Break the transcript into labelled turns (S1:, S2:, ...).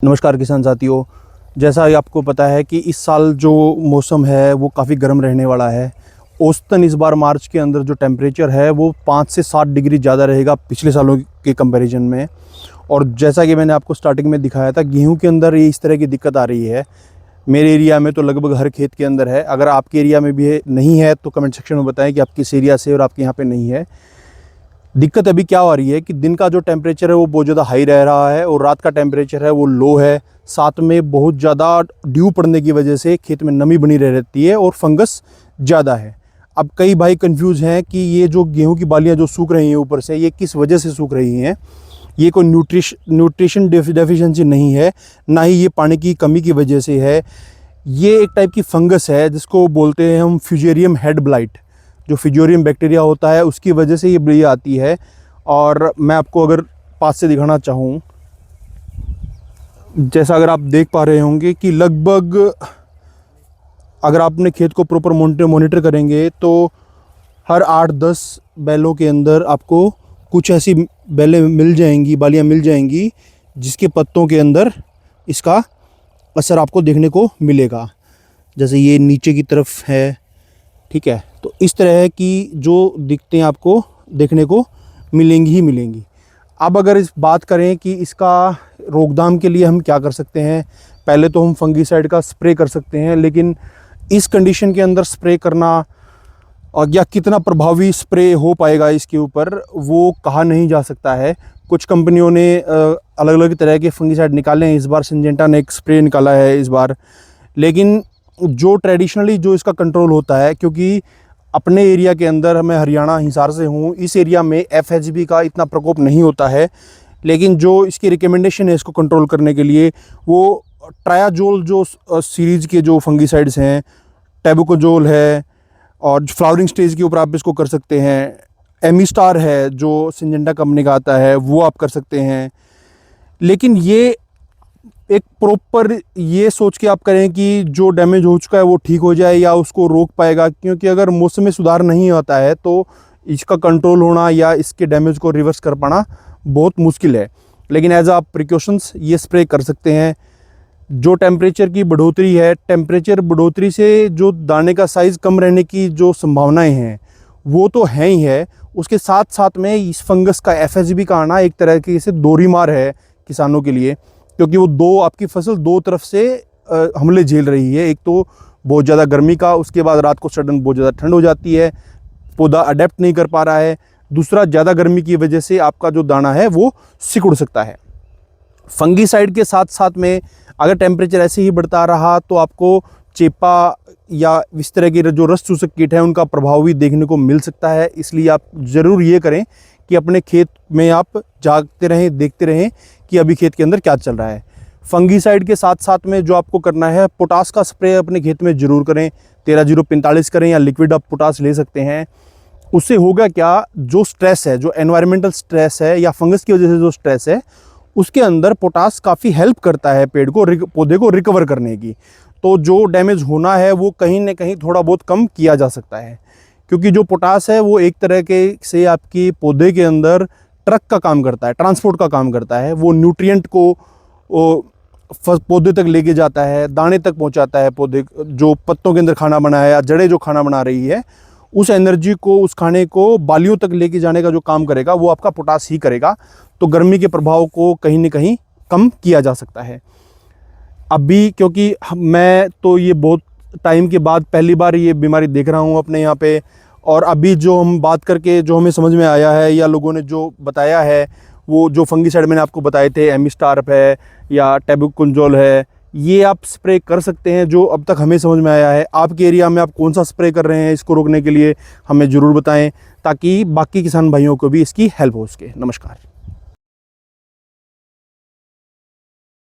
S1: नमस्कार किसान साथियों, जैसा कि आपको पता है कि इस साल जो मौसम है वो काफ़ी गर्म रहने वाला है। औसतन इस बार मार्च के अंदर जो टेम्परेचर है वो 5 से 7 डिग्री ज़्यादा रहेगा पिछले सालों के कंपैरिजन में। और जैसा कि मैंने आपको स्टार्टिंग में दिखाया था, गेहूं के अंदर ये इस तरह की दिक्कत आ रही है। मेरे एरिया में तो लगभग हर खेत के अंदर है। अगर आपके एरिया में भी है नहीं है तो कमेंट सेक्शन में बताएं कि आप किस एरिया से और आपके यहाँ पर नहीं है। दिक्कत अभी क्या हो रही है कि दिन का जो टेम्परेचर है वो बहुत ज़्यादा हाई रह रहा है और रात का टेम्परेचर है वो लो है। साथ में बहुत ज़्यादा ड्यू पड़ने की वजह से खेत में नमी बनी रह रहती है और फंगस ज़्यादा है। अब कई भाई कंफ्यूज हैं कि ये जो गेहूं की बालियां जो सूख रही हैं ऊपर से, ये किस वजह से सूख रही हैं। ये कोई न्यूट्रिशन डेफिशिएंसी नहीं है, ना ही ये पानी की कमी की वजह से है। ये एक टाइप की फंगस है जिसको बोलते हैं हम फ्यूजेरियम हेड ब्लाइट। जो फ्यूजेरियम बैक्टीरिया होता है उसकी वजह से ये बली आती है। और मैं आपको अगर पास से दिखाना चाहूँ, जैसा अगर आप देख पा रहे होंगे कि लगभग अगर आप अपने खेत को प्रॉपर मॉनिटर करेंगे तो हर 8-10 बैलों के अंदर आपको कुछ ऐसी बैलें मिल जाएंगी, बालियाँ मिल जाएंगी जिसके पत्तों के अंदर इसका असर आपको देखने को मिलेगा। जैसे ये नीचे की तरफ है, ठीक है। तो इस तरह की जो दिक्कतें आपको देखने को मिलेंगी ही मिलेंगी। अब अगर इस बात करें कि इसका रोकथाम के लिए हम क्या कर सकते हैं, पहले तो हम फंगीसाइड का स्प्रे कर सकते हैं, लेकिन इस कंडीशन के अंदर स्प्रे करना और या कितना प्रभावी स्प्रे हो पाएगा इसके ऊपर वो कहा नहीं जा सकता है। कुछ कंपनियों ने अलग अलग तरह के फंगीसाइड निकाले हैं। इस बार सिंजेंटा ने एक स्प्रे निकाला है इस बार, लेकिन जो ट्रेडिशनली जो इसका कंट्रोल होता है, क्योंकि अपने एरिया के अंदर, मैं हरियाणा हिसार से हूँ, इस एरिया में एफएचबी का इतना प्रकोप नहीं होता है। लेकिन जो इसकी रिकमेंडेशन है इसको कंट्रोल करने के लिए, वो ट्रायाजोल जो सीरीज़ के जो फंगीसाइड्स हैं, टेबुकोजोल है, और फ्लावरिंग स्टेज के ऊपर आप इसको कर सकते हैं। एमिस्टार है जो सिंजेंटा कंपनी का आता है, वो आप कर सकते हैं। लेकिन ये एक प्रॉपर ये सोच के आप करें कि जो डैमेज हो चुका है वो ठीक हो जाए या उसको रोक पाएगा, क्योंकि अगर मौसम में सुधार नहीं होता है तो इसका कंट्रोल होना या इसके डैमेज को रिवर्स कर पाना बहुत मुश्किल है। लेकिन एज आ प्रिकॉशंस ये स्प्रे कर सकते हैं। जो टेम्परेचर की बढ़ोतरी है, टेम्परेचर बढ़ोतरी से जो दाने का साइज़ कम रहने की जो संभावनाएं हैं वो तो हैं ही है, उसके साथ साथ में इस फंगस का एफएचबी का आना एक तरह की से दोहरी मार है किसानों के लिए, क्योंकि वो आपकी फसल दो तरफ से हमले झेल रही है। एक तो बहुत ज़्यादा गर्मी का, उसके बाद रात को सडन बहुत ज़्यादा ठंड हो जाती है, पौधा अडेप्ट नहीं कर पा रहा है। दूसरा, ज़्यादा गर्मी की वजह से आपका जो दाना है वो सिकुड़ सकता है। फंगीसाइड के साथ साथ में अगर टेम्परेचर ऐसे ही बढ़ता रहा तो आपको चेपा या इस तरह के जो रस चूसक कीट है उनका प्रभाव भी देखने को मिल सकता है। इसलिए आप ज़रूर ये करें कि अपने खेत में आप जागते रहें, देखते रहें कि अभी खेत के अंदर क्या चल रहा है। फंगीसाइड के साथ साथ में जो आपको करना है, पोटास का स्प्रे अपने खेत में ज़रूर करें। 13-0-45 करें या लिक्विड आप पोटास ले सकते हैं। उससे होगा क्या, जो स्ट्रेस है, जो एनवायरमेंटल स्ट्रेस है या फंगस की वजह से जो स्ट्रेस है, उसके अंदर पोटास काफ़ी हेल्प करता है पौधे को रिकवर करने की। तो जो डैमेज होना है वो कहीं ना कहीं थोड़ा बहुत कम किया जा सकता है, क्योंकि जो पोटास है वो एक तरह के से आपकी पौधे के अंदर ट्रक का काम करता है, ट्रांसपोर्ट का काम करता है। वो न्यूट्रिएंट को पौधे तक लेके जाता है, दाने तक पहुंचाता है। पौधे जो पत्तों के अंदर खाना बना है या जड़ें जो खाना बना रही है, उस एनर्जी को, उस खाने को बालियों तक लेके जाने का जो काम करेगा वो आपका पोटास ही करेगा। तो गर्मी के प्रभाव को कहीं ना कहीं कम किया जा सकता है। अभी क्योंकि मैं तो ये बहुत टाइम के बाद पहली बार ये बीमारी देख रहा हूँ अपने यहाँ पे, और अभी जो हम बात करके जो हमें समझ में आया है या लोगों ने जो बताया है, वो जो फंगीसाइड मैंने आपको बताए थे, एमिस्टार्प है या टेबुकोजोल है, ये आप स्प्रे कर सकते हैं जो अब तक हमें समझ में आया है। आपके एरिया में आप कौन सा स्प्रे कर रहे हैं इसको रोकने के लिए हमें ज़रूर बताएं, ताकि बाकी किसान भाइयों को भी इसकी हेल्प हो सके। नमस्कार।